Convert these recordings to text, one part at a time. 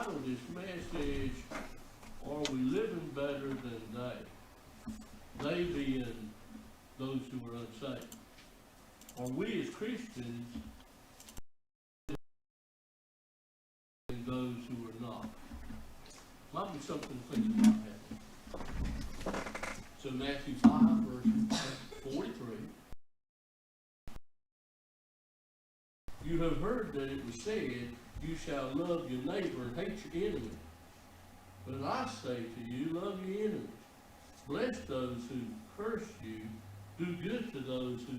entitled this message, Are We Living Better Than They? They being those who are unsaved. Are we as Christians and those who are not? Might be something to think about that. So Matthew 5, verse 43. You have heard that it was said, you shall love your neighbor and hate your enemy. But I say to you, love your enemies. Bless those who curse you. Do good to those who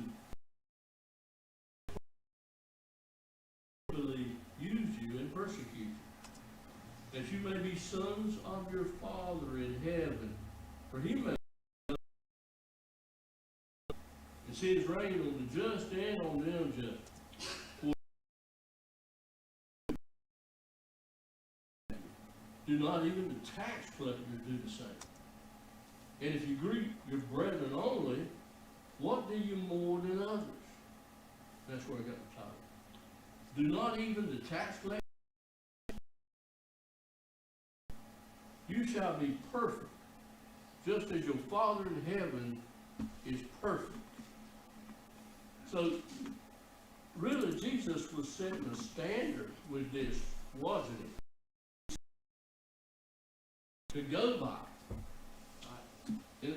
use you and persecute you, that you may be sons of your Father in heaven. For he may sends rain on the just and on the unjust. Do not even the tax collector do the same. And if you greet your brethren only, what do you more than others? That's where I got the title. Do not even the tax collector. You shall be perfect, just as your Father in heaven is perfect. So, really, Jesus was setting a standard with this, wasn't it? To go by.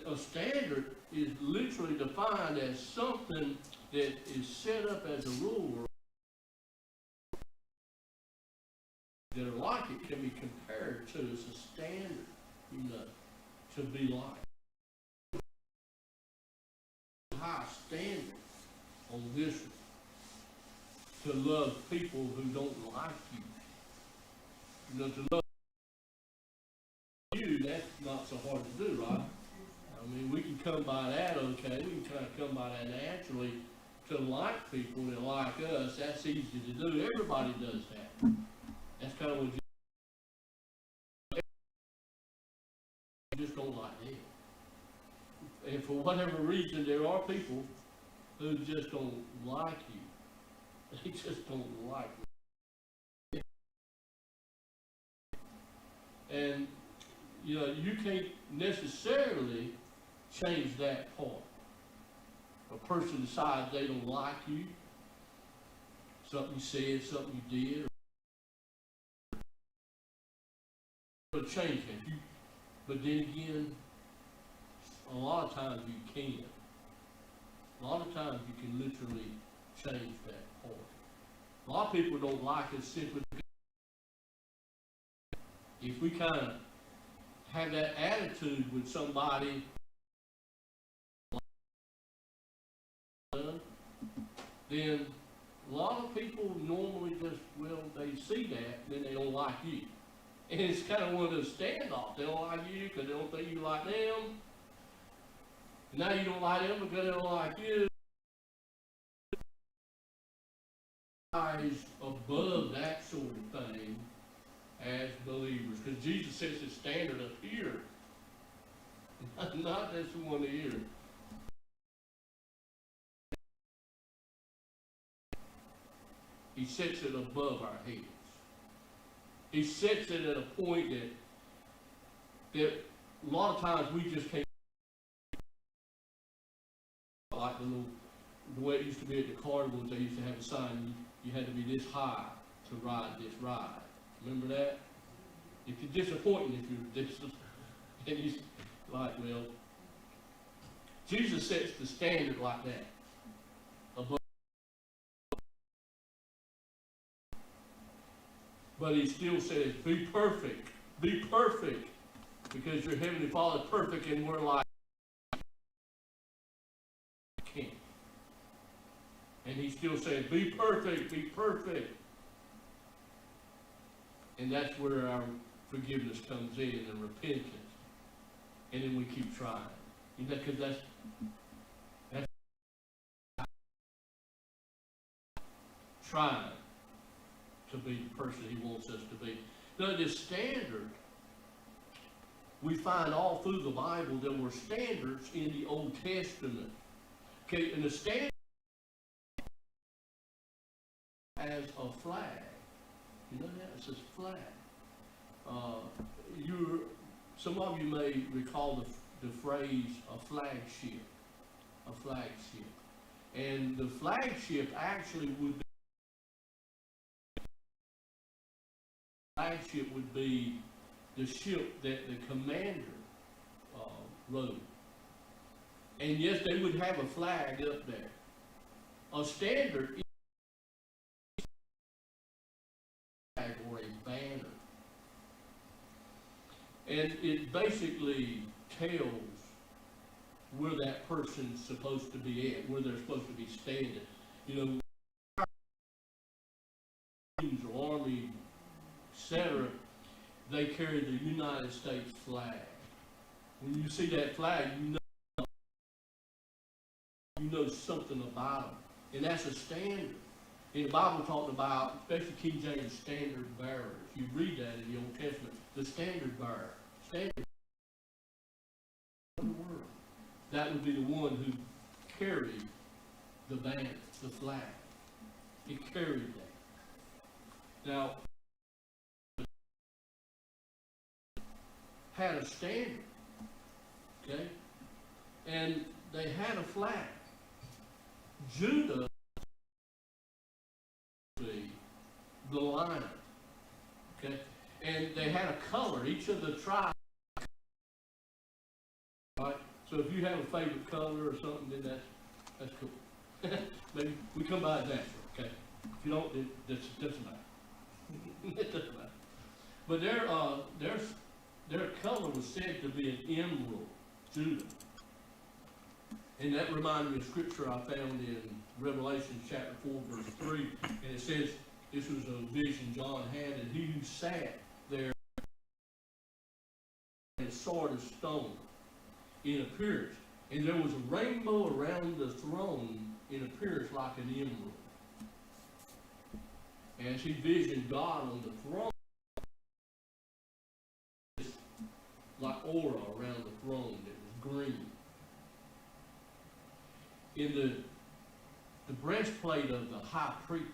A standard is literally defined as something that is set up as a rule, that are like it can be compared to as a standard, to be like. High standard on this one, to love people who don't like you. To love you, that's not so hard to do, right? I mean, we can come by that okay. We can try to come by that naturally. To like people that like us, that's easy to do. Everybody does that. That's kind of what you just don't like them. And for whatever reason, there are people who just don't like you. They just don't like you. And, you can't necessarily change that part. A person decides they don't like you, something you said, something you did, or change that. But then again, a lot of times you can. A lot of times you can literally change that part. A lot of people don't like us simply because if we kind of have that attitude with somebody, then a lot of people normally just, they see that, then they don't like you. And it's kind of one of those standoffs. They don't like you because they don't think you like them. Now you don't like them because they don't like you. Rise above that sort of thing as believers. Because Jesus sets his standard up here. Not this one here. He sets it above our heads. He sets it at a point that a lot of times we just can't. Like the way it used to be at the carnivals, they used to have a sign, you had to be this high to ride this ride. Remember that? If you're disappointed, if you're this, and he's like, Jesus sets the standard like that. Above. But he still says, be perfect, because your Heavenly Father is perfect and we're like, can't. And he still says, be perfect. And that's where our forgiveness comes in and repentance. And then we keep trying. Because that's trying to be the person he wants us to be. Now, this standard, we find all through the Bible there were standards in the Old Testament. Okay, and the standard as a flag. You know that? It says flag. some of you may recall the phrase a flagship, and the flagship actually would be the ship that the commander rode. And yes, they would have a flag up there. A standard is a flag or a banner. And it basically tells where that person's supposed to be at, where they're supposed to be standing. You know, or Army, etc., they carry the United States flag. When you see that flag, you know something about them. And that's a standard. And the Bible talked about, especially King James, standard bearers. You read that in the Old Testament, the standard bearer. Standard in the world. That would be the one who carried the banner, the flag. He carried that. Now, had a standard, okay? And they had a flag. Judah, the lion, okay? And they had a color, each of the tribes, right? So if you have a favorite color or something, then that's cool. Maybe we come by it natural, okay? If you don't, it doesn't matter. It doesn't matter. But their color was said to be an emerald, Judah. And that reminded me of scripture I found in Revelation chapter 4, verse 3. And it says, this was a vision John had, and he who sat there had a sword of stone in appearance. And there was a rainbow around the throne in appearance like an emerald. As he visioned God on the throne, like aura around the throne that was green. In the breastplate of the high priest,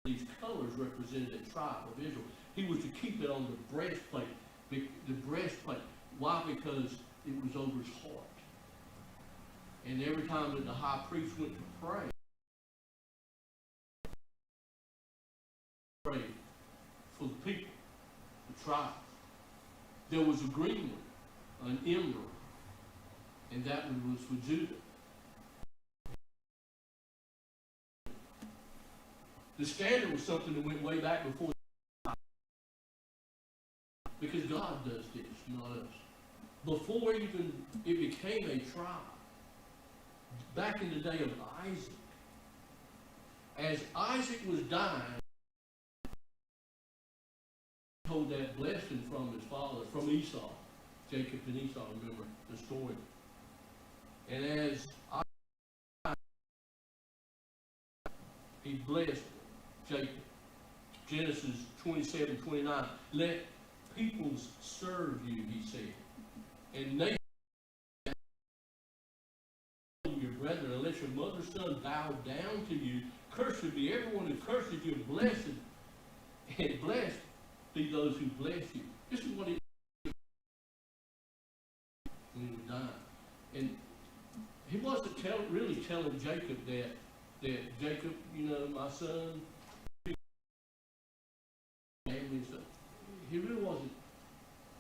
these colors represented the tribe of Israel. He was to keep it on the breastplate. The breastplate. Why? Because it was over his heart. And every time that the high priest went to pray for the people, the tribe, there was a green one, an emerald, and that one was for Judah. The standard was something that went way back before, because God does this, not us. Before even it became a tribe, back in the day of Isaac, as Isaac was dying, he told that blessing from his father, from Esau, Jacob and Esau, remember the story. And as he blessed Jacob, Genesis 27:29, let peoples serve you, he said. And they your brethren, unless your mother's son bow down to you, cursed be everyone who curses you, and blessed be those who bless you. This is what he did when he was dying. And he wasn't really telling Jacob that Jacob, my son, he really wasn't.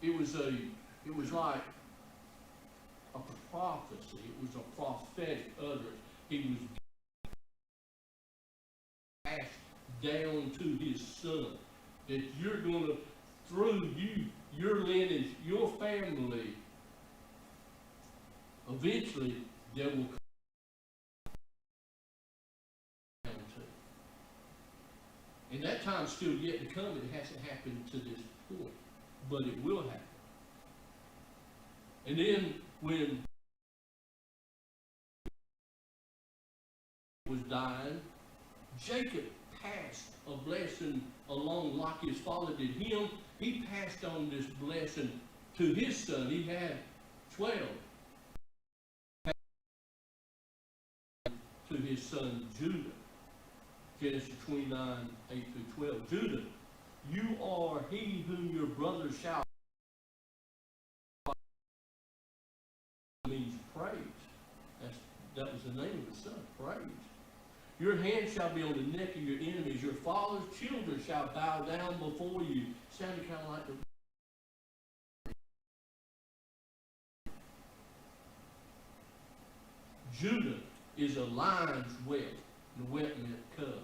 It was like a prophecy. It was a prophetic utterance. He was passed down to his son, that you're going to, through you, your lineage, your family, eventually there will come down to. And that time's still yet to come. It hasn't happened to this point, but it will happen. And then when he was dying, Jacob passed a blessing along like his father did him. He passed on this blessing to his son. He had 12. To his son Judah. Genesis 29, 8 through 12. Judah, you are he whom your brothers shall, means praise. That was the name of the son, praise. Your hand shall be on the neck of your enemies. Your father's children shall bow down before you. Sounded kind of like the Judah is a lion's whelp. The whelp meant cub.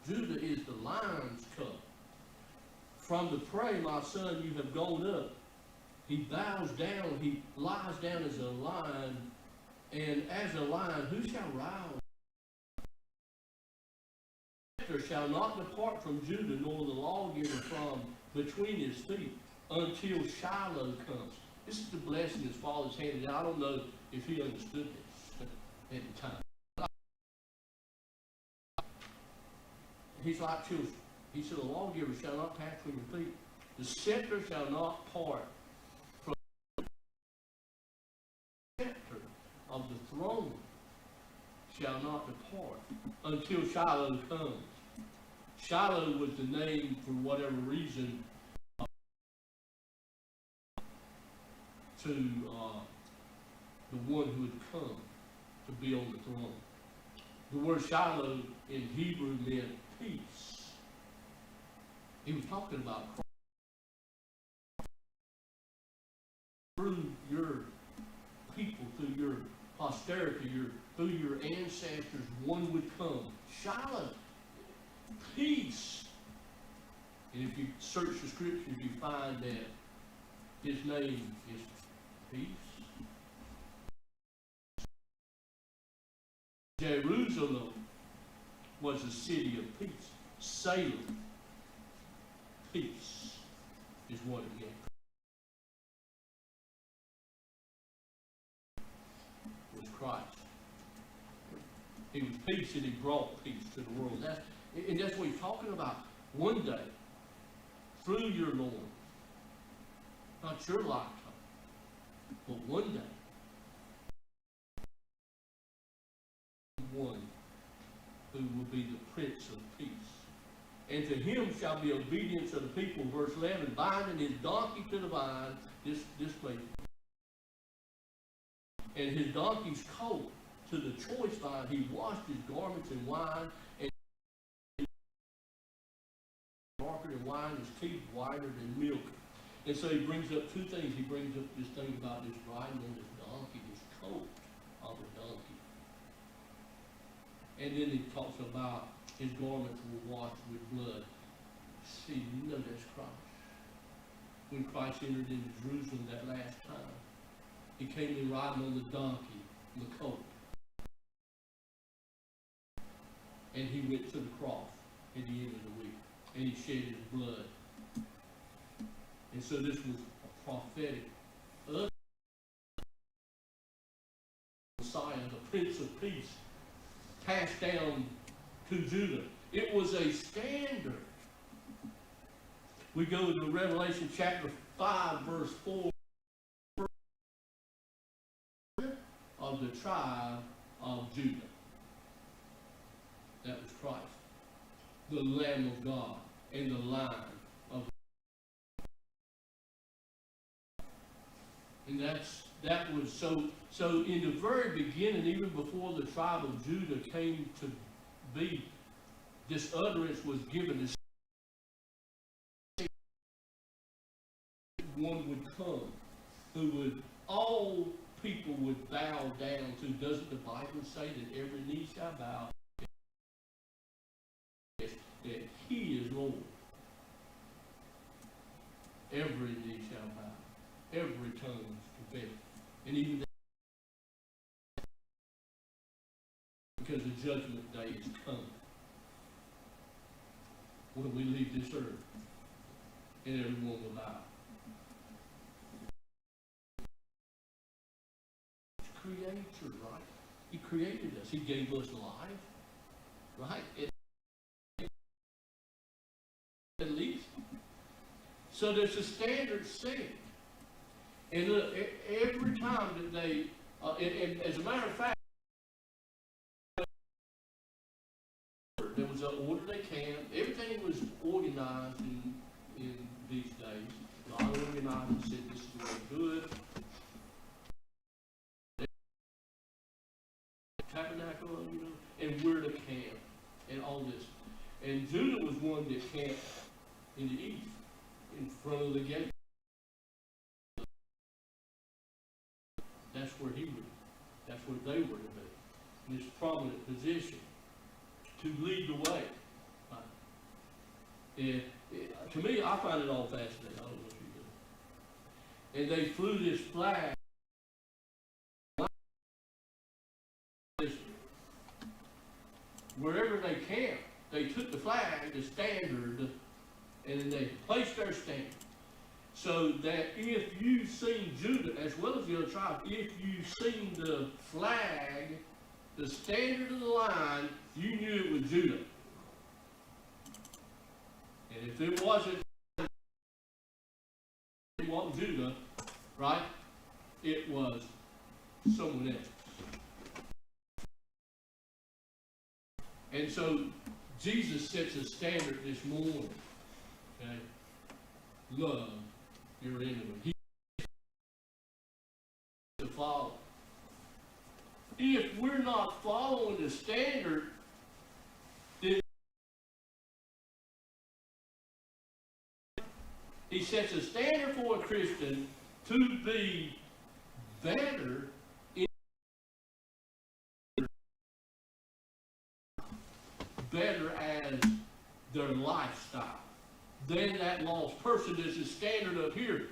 Judah is the lion's cub. From the prey, my son, you have gone up. He bows down, he lies down as a lion, and as a lion, who shall rouse? The scepter shall not depart from Judah, nor the lawgiver from between his feet, until Shiloh comes. This is the blessing his father's handed out. I don't know if he understood this at the time. He's like children. He said, the lawgiver shall not pass from your feet. The scepter shall not part from the scepter of the throne shall not depart until Shiloh comes. Shiloh was the name, for whatever reason, to the one who had come to be on the throne. The word Shiloh in Hebrew meant peace. He was talking about Christ. Through your people, through your posterity, through your ancestors, one would come. Shiloh, peace. And if you search the scriptures, you find that his name is peace. Jerusalem was a city of peace. Salem, peace is what it meant. It was Christ. He was peace and he brought peace to the world. That's what he's talking about. One day, through your Lord, not your lifetime, but one day, one who will be the Prince of Peace. And to him shall be obedience of the people. Verse 11, binding his donkey to the vine, this place, and his donkey's colt to the choice vine. He washed his garments in wine, and darker than wine, his teeth whiter than milk. And so he brings up two things. He brings up this thing about this riding on this donkey, this coat of a donkey. And then he talks about his garments were washed with blood. See, you know that's Christ. When Christ entered into Jerusalem that last time, he came in riding on the donkey, the colt. And he went to the cross at the end of the week. And he shed his blood. And so this was a prophetic Messiah, the Prince of Peace, passed down to Judah. It was a standard. We go to Revelation chapter 5, verse 4, of the tribe of Judah. That was Christ, the Lamb of God, and the Lion of God. And that was so in the very beginning, even before the tribe of Judah came to be, this utterance was given. This one would come who would, all people would bow down to. Doesn't the Bible say that every knee shall bow? That he is Lord. Every knee shall bow. Every tongue confess. And even because the judgment day is coming. When we leave this earth, and everyone will bow. It's Creator, right? He created us. He gave us life, right? At least. So there's a standard set. And look, every time that they, and as a matter of fact, there was organized in these days. A lot of organizers said this is the way to do it. Tabernacle, and where to camp, and all this. And Judah was one that camped in the east, in front of the gate. That's where he was. That's where they were to be, in this prominent position, to lead the way. And to me, I find it all fascinating. I don't know if you do. And they flew this flag. Wherever they camped, they took the flag, the standard, and then they placed their standard. So that if you seen Judah, as well as the other tribes, if you seen the flag, the standard of the line, you knew it was Judah. And if it wasn't Judah, right, it was someone else. And so Jesus sets a standard this morning. Okay? Love your enemy. He to follow. If we're not following the standard, then he sets a standard for a Christian to be better as their lifestyle. Then that lost person is the standard up here.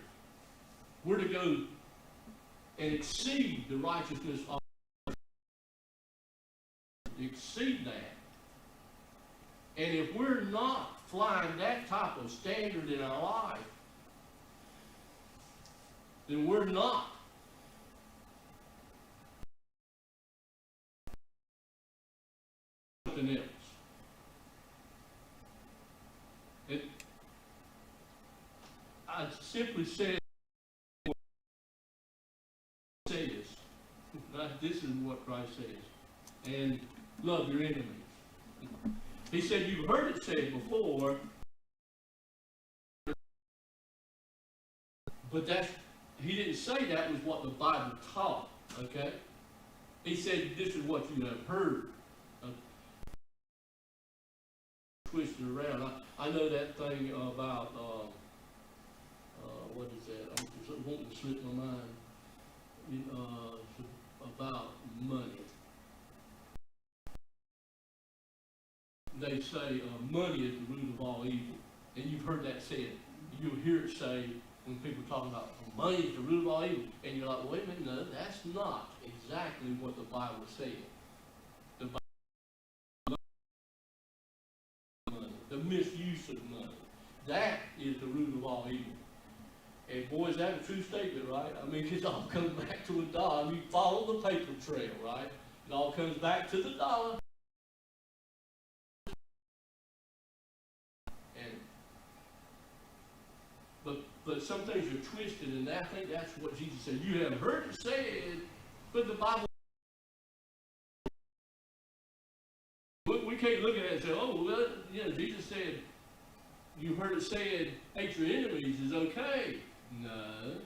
We're to go and exceed the righteousness of exceed that. And if we're not flying that type of standard in our life, then we're not something else. I simply said, this is what Christ says, and love your enemies. He said, you've heard it said before, but he didn't say that was what the Bible taught, okay? He said, this is what you have heard. Twisted around. I know that thing about, what is that? I'm wanting to slip my mind. About money. They say money is the root of all evil. And you've heard that said. You'll hear it say when people talk about money is the root of all evil. And you're like, wait a minute, no, that's not exactly what the Bible said. The Bible, money, the misuse of money. That is the root of all evil. And boy, is that a true statement, right? I mean, it all comes back to a dollar. You follow the paper trail, right? It all comes back to the dollar. But some things are twisted, and I think that's what Jesus said. You have heard it said, but the Bible, we can't look at it and say, oh, well, Jesus said, you heard it said, hate your enemies is okay. No.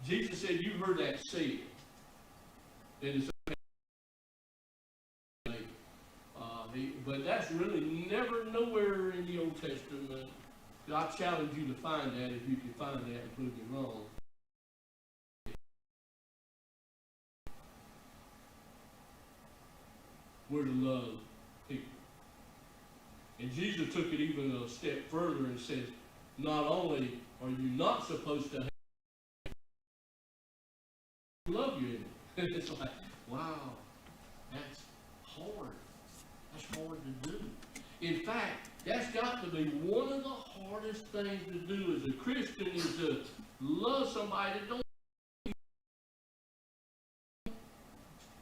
Jesus said, you heard that said. It is okay. But that's really never nowhere in the Old Testament. I challenge you to find that if you can find that and prove me wrong. We're to love people. And Jesus took it even a step further and says, not only are you not supposed to love you. It's like, wow, that's hard. That's hard to do. In fact, that's got to be one of the hardest things to do as a Christian is to love somebody that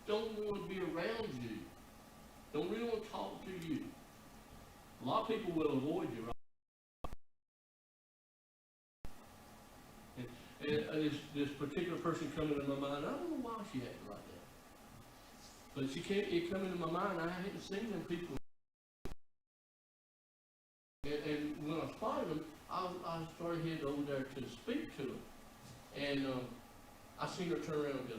don't want to be around you. Don't really want to talk to you. A lot of people will avoid you, right? And this particular person coming to my mind, I don't know why she acted like that. But it come into my mind, I hadn't seen them people. And turn around and go,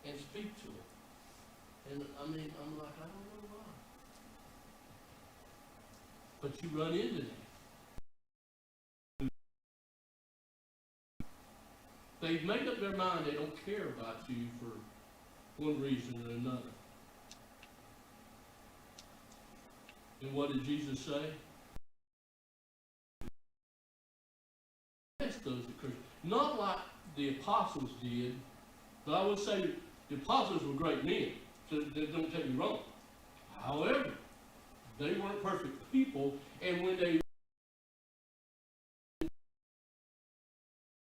and speak to it. And I mean, I'm like, I don't know why. But you run into that. They've made up their mind they don't care about you for one reason or another. And what did Jesus say? Bless those that curse. Not like the apostles did, but I would say the apostles were great men, so don't take me wrong. However, they weren't perfect people, and when they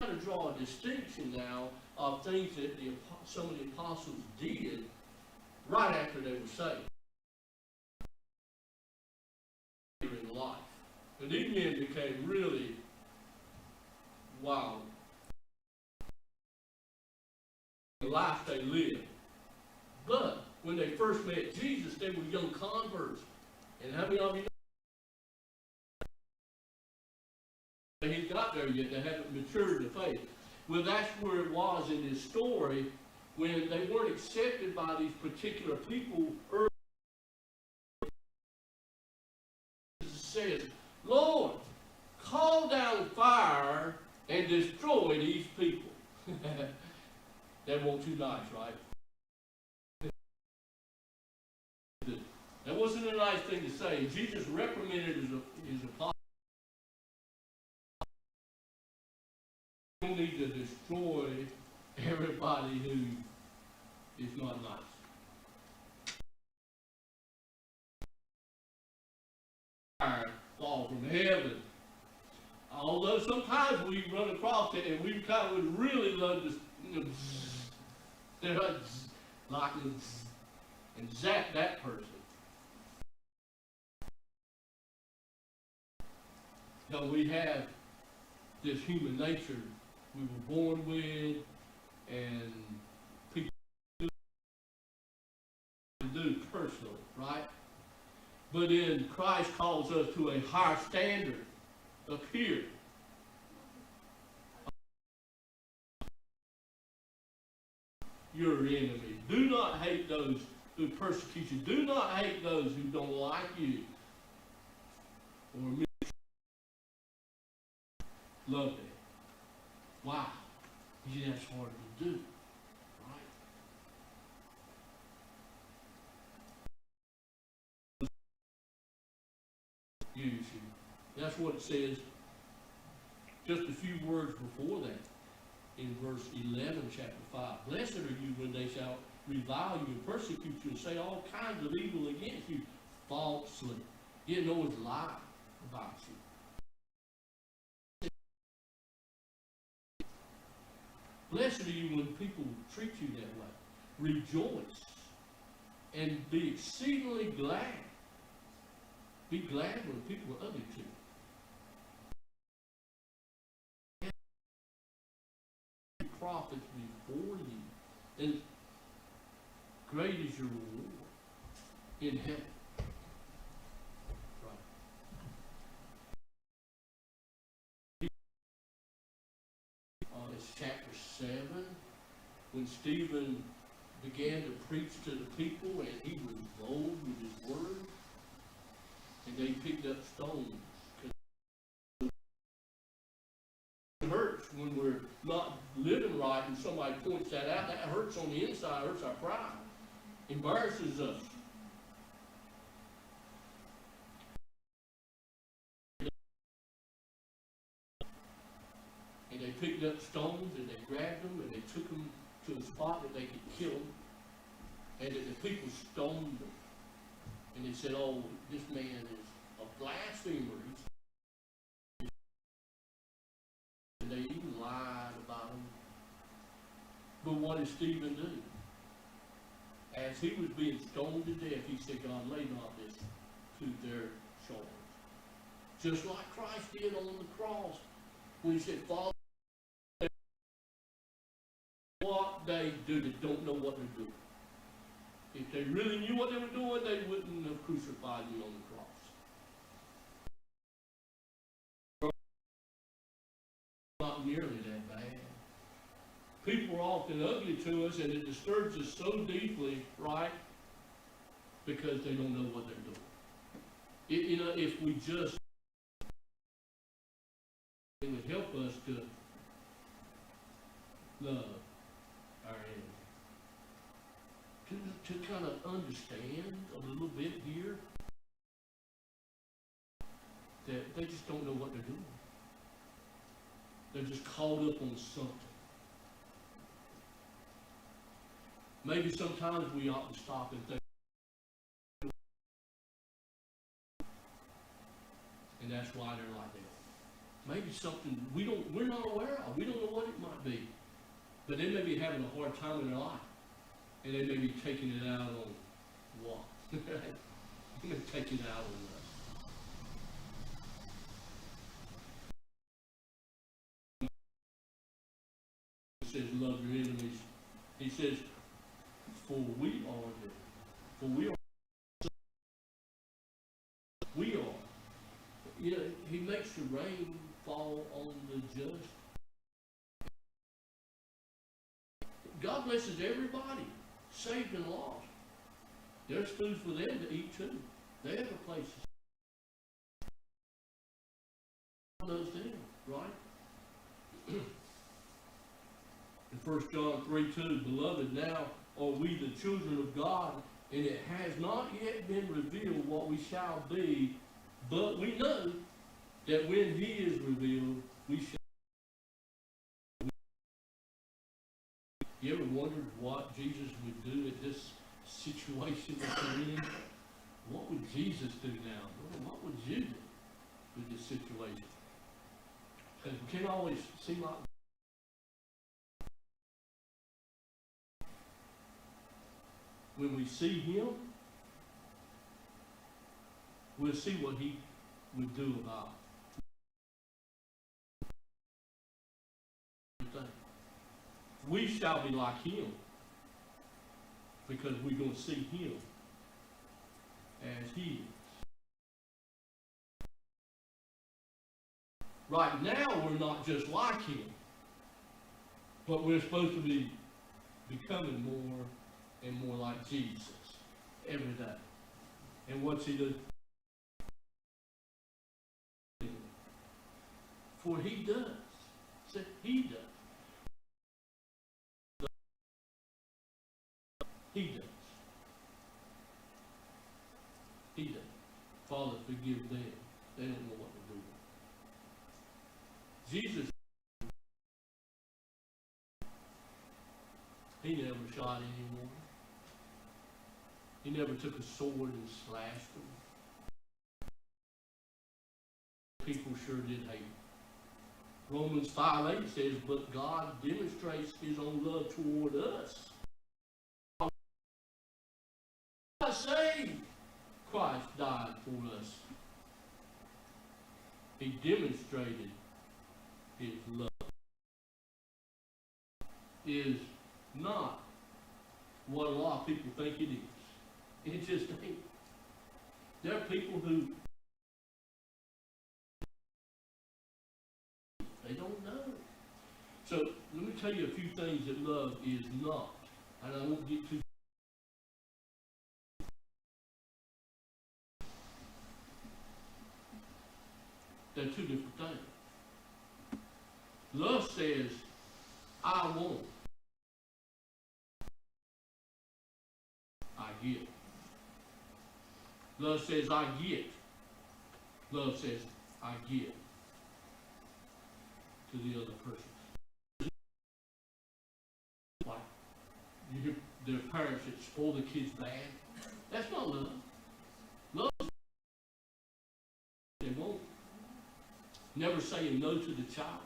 to draw a distinction now of things that some of the apostles did right after they were saved in life. And these men became really wild. The life they lived. But when they first met Jesus, they were young converts. And how many of you know? He got there yet, they haven't matured in faith. Well, that's where it was in this story when they weren't accepted by these particular people. Jesus says, Lord, call down fire and destroy these people. That wasn't too nice, right? That wasn't a nice thing to say. Jesus reprimanded his apostles. You don't need to destroy everybody who is not nice. Fire fall from heaven. Although sometimes we run across it and we kind of would really love to, like and zap that person. No, we have this human nature we were born with, and people do personally, right? But then Christ calls us to a higher standard up here. Your enemy. Do not hate those who persecute you. Do not hate those who don't like you or love them. Wow. Yeah, that's hard to do. Right? Use you. That's what it says just a few words before that in verse 11, chapter 5. Blessed are you when they shall revile you and persecute you and say all kinds of evil against you falsely. You know it's lie about you. Blessed are you when people treat you that way. Rejoice and be exceedingly glad. Be glad when people are ugly to you. Prophets before you, and great is your reward in heaven. It's chapter 7, when Stephen began to preach to the people, and he was bold with his word, and they picked up stones. It hurts when we're not living right and somebody points that out. That hurts on the inside, hurts our pride, embarrasses us. And they picked up stones and they grabbed them and they took them to a spot that they could kill them. And that the people stoned them. And they said, oh, this man is a blasphemer. And they even lied about him. But what did Stephen do? As he was being stoned to death, he said, God, lay not this to their shoulders. Just like Christ did on the cross. When he said, Father, what they do, they don't know what they're doing. If they really knew what they were doing, they wouldn't have crucified me on the cross. not nearly that bad. People are often ugly to us, and it disturbs us so deeply, right? Because they don't know what they're doing. If we just, it would help us to love our enemy. To kind of understand a little bit here that they just don't know what they're doing. They're just caught up on something. Maybe sometimes we ought to stop and think. And that's why they're like that. Maybe something we're not aware of. We don't know what it might be. But they may be having a hard time in their life. And they may be taking it out on what? They may be taking it out on us. He says, love your enemies. He says, for we are. You know, he makes the rain fall on the just. God blesses everybody, saved and lost. There's food for them to eat too. They have a place to stay. God knows them, right? In 1 John 3:2, beloved, now are we the children of God, and it has not yet been revealed what we shall be, but we know that when he is revealed, we shall. You ever wondered what Jesus would do at this situation that we're in? What would Jesus do now? What would you do with this situation? Because we can't always seem like when we see him, we'll see what he would do about everything. We shall be like him because we're going to see him as he is. Right now, we're not just like him, but we're supposed to be becoming more and more like Jesus every day. And what's he do? For he does. Said he does. He does. He does. Father, forgive them. They don't know what they're doing. Jesus, he never shot anyone. He never took a sword and slashed them. People sure did hate him. Romans 5:8 says, but God demonstrates his own love toward us. God saved. Christ died for us. He demonstrated his love. Is not what a lot of people think it is. It just ain't. There are people who they don't know. So let me tell you a few things that love is not. And I won't get too. They're two different things. Love says, I want. I give. Love says, I get. Love says, I give to the other person. Like, you hear their parents that spoil the kids bad. That's not love. Love they won't. Never saying no to the child.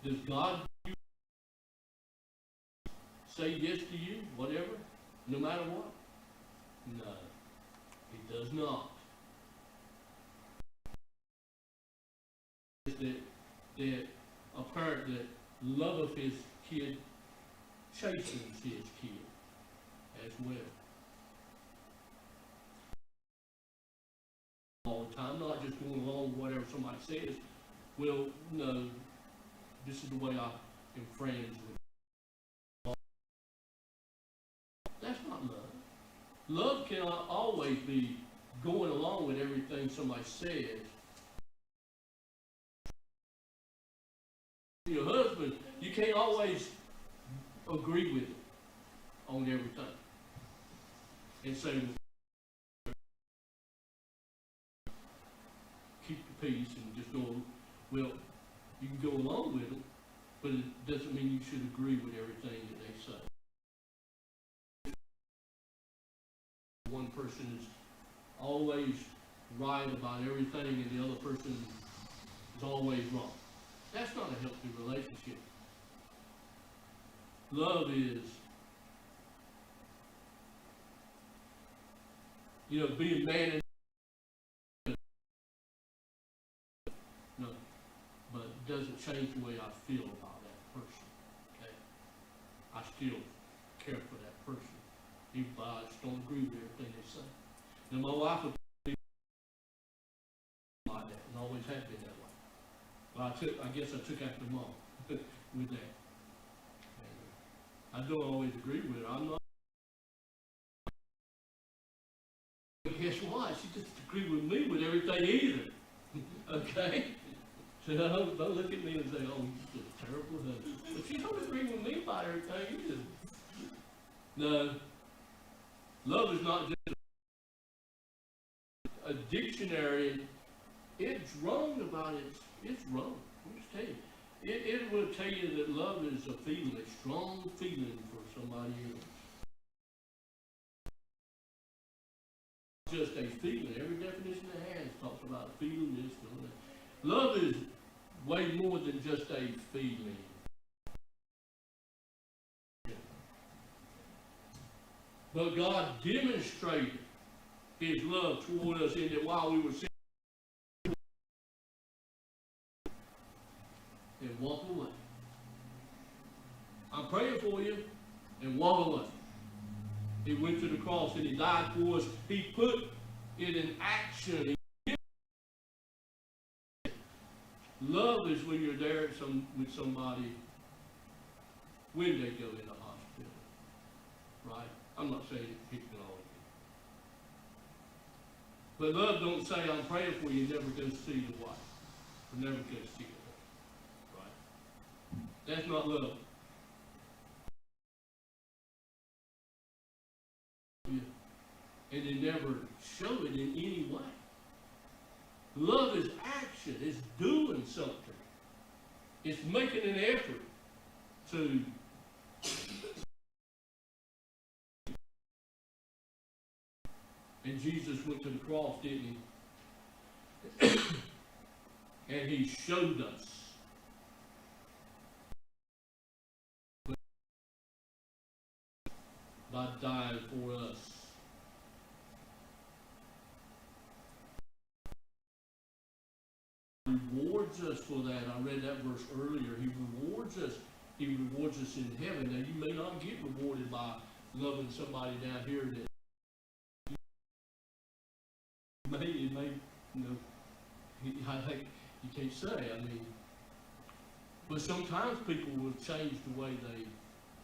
Does God say yes to you, whatever, no matter what? No, he does not. That a parent that loveth his kid chastens his kid as well. All the time, not just going along with whatever somebody says, well, no, this is the way I am friends with. That's not love. Love cannot always be going along with everything somebody says. Your husband, you can't always agree with it on everything. And say, keep the peace and just go, well, you can go along with it, but it doesn't mean you should agree with everything that they say. One person is always right about everything and the other person is always wrong. That's not a healthy relationship. Love is, being man and no, but it doesn't change the way I feel about that person. Okay, I still care for that person, even though I just don't agree with everything they say. Now my wife would be like that, and always have been that way. Well, I guess I took after mom with that. And I don't always agree with her. I'm not. Guess what? She doesn't agree with me with everything either. Okay? So don't look at me and say, oh, you're just a terrible husband. But she don't agree with me about everything either. No. Love is not just a dictionary. It's wrong about it. It's wrong. Let me just tell you. It will tell you that love is a feeling, a strong feeling for somebody else. Just a feeling. Every definition it has talks about feeling this, feeling that. Love is way more than just a feeling. But God demonstrated His love toward us in that while we were sinners, and walk away. I'm praying for you, and walk away. He went to the cross and He died for us. He put it in action. Love is when you're there with somebody when they go in the hospital. Right? I'm not saying it can always be. But love don't say, I'm praying for you, never go see the wife. Or never go see her. Right? That's not love. And they never show it in any way. Love is action. It's doing something. It's making an effort to and Jesus went to the cross, didn't He? And He showed us by dying for us. Rewards us for that. I read that verse earlier. He rewards us. He rewards us in heaven. Now, you may not get rewarded by loving somebody down here that you may, you can't say. I mean, but sometimes people will change the way they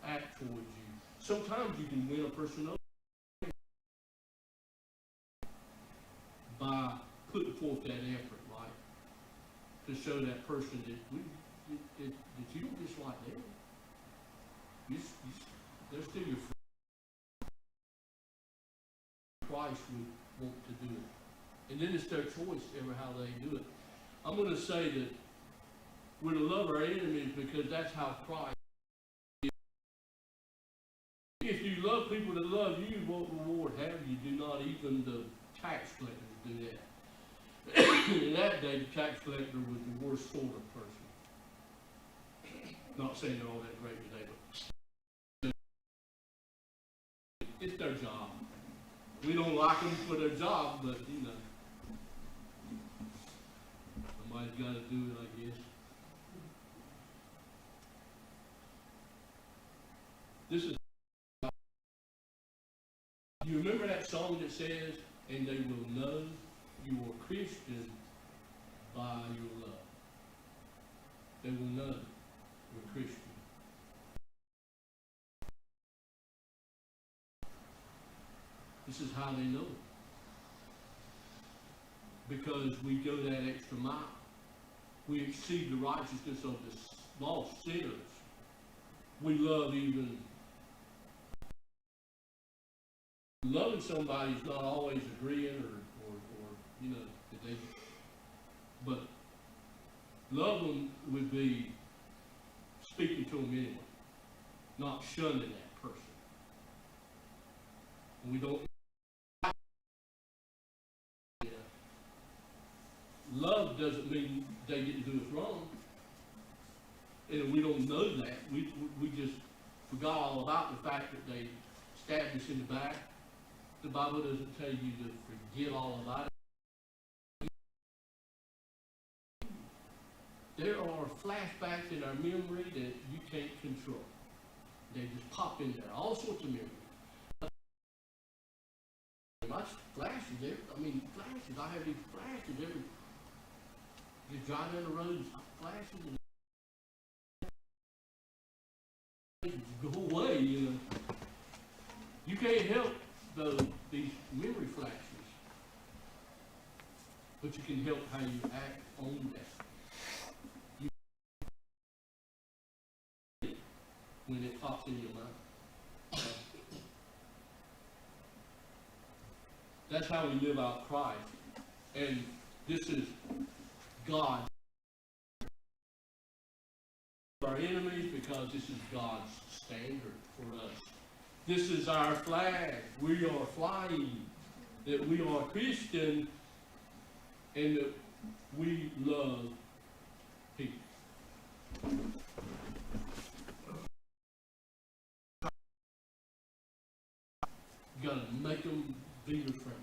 act towards you. Sometimes you can win a person over by putting forth that effort, right? To show that person that you don't dislike them. They're still your friend. Christ would want to do it. And then it's their choice ever how they do it. I'm going to say that we're to love our enemies because that's how Christ is. If you love people that love you, what reward have you? Do not even the tax collectors do that. In that day, the tax collector was the worst sort of person. Not saying they're all that great today, but it's their job. We don't like them for their job, but somebody's got to do it, I guess. This is. You remember that song that says, "And they will know you are Christian by your love." they will know we're Christian. This is how they know it. Because we go that extra mile. We exceed the righteousness of the lost sinners. We love even. Loving somebody is not always agreeing or that they, but love them would be speaking to them anyway, not shunning that person. And we don't. Love doesn't mean they get to do us wrong. And we don't know that. We just forgot all about the fact that they stabbed us in the back. The Bible doesn't tell you to forget all about it. There are flashbacks in our memory that you can't control. They just pop in there, all sorts of memories. Flashes, flashes. I have these flashes just driving down the road, flashes, and go away, You can't help these memory flashes, but you can help how you act on that. When it pops in your mind. That's how we live out Christ. And this is God. Our enemies, because this is God's standard for us. This is our flag. We are flying. That we are Christian and that we love people. You got to make them be your friend.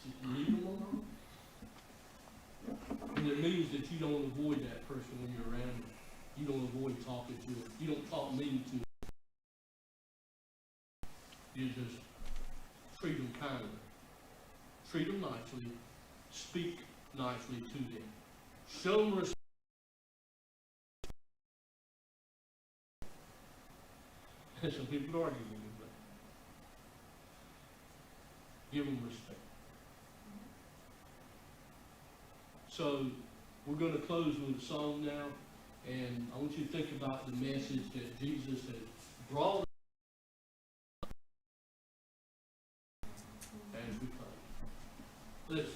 Just leave them alone. And it means that you don't avoid that person when you're around them. You don't avoid talking to them. You don't talk mean to them. You just treat them kindly. Treat them nicely. Speak nicely to them. Show them respect. Some people argue with me, but give them respect. So we're going to close with a song now, and I want you to think about the message that Jesus has brought as we close. Let's